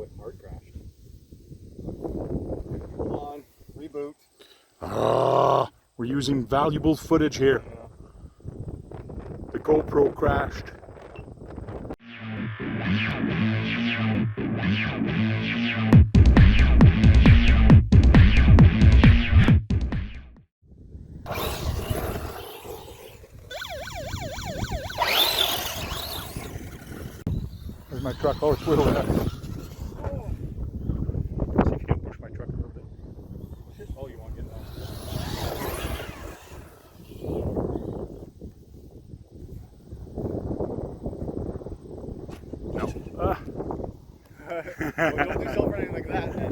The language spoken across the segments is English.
it hard crashed. Hold on, reboot. Ah, we're using valuable footage here. The GoPro crashed. There's my truck. Oh, it's wheel there. See if you can push my truck a little bit. Oh, you want to get down? No. Don't do self-running like that, man.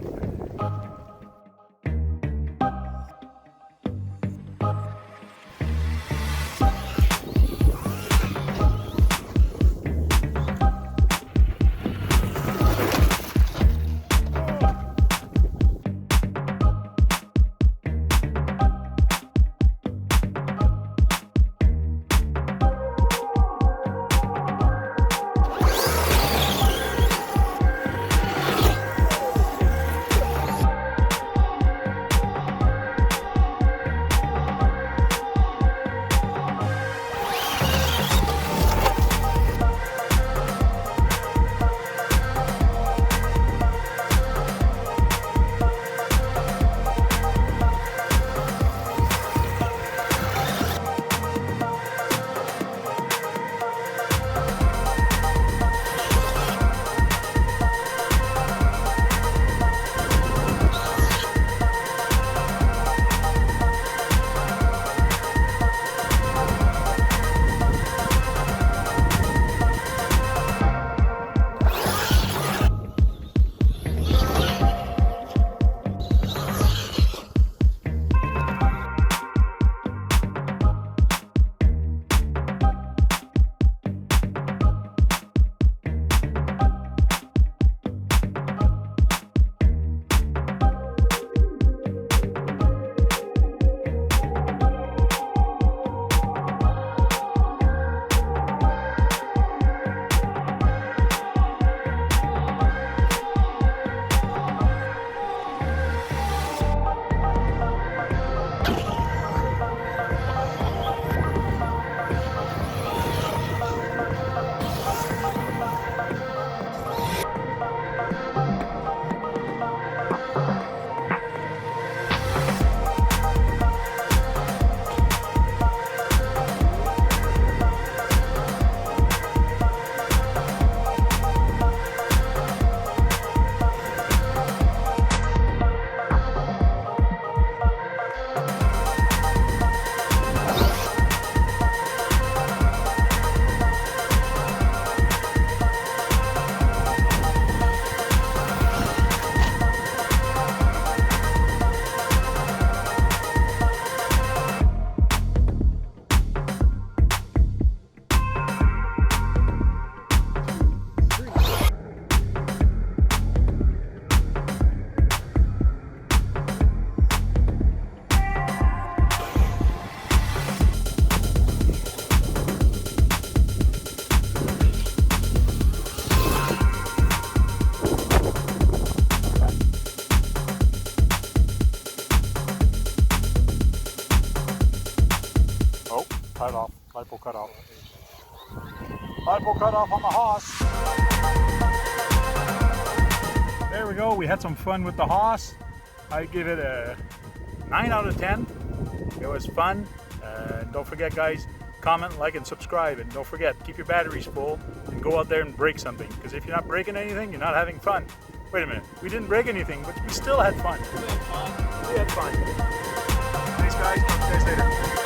Cut off. Lipo cut off. Lipo cut off on the HOSS. There we go. We had some fun with the HOSS. I give it a 9 out of 10. It was fun. Don't forget, guys, comment, like, and subscribe. And don't forget, keep your batteries full and go out there and break something. Because if you're not breaking anything, you're not having fun. Wait a minute. We didn't break anything, but we still had fun. We had fun. Thanks, guys. Talk to you guys later.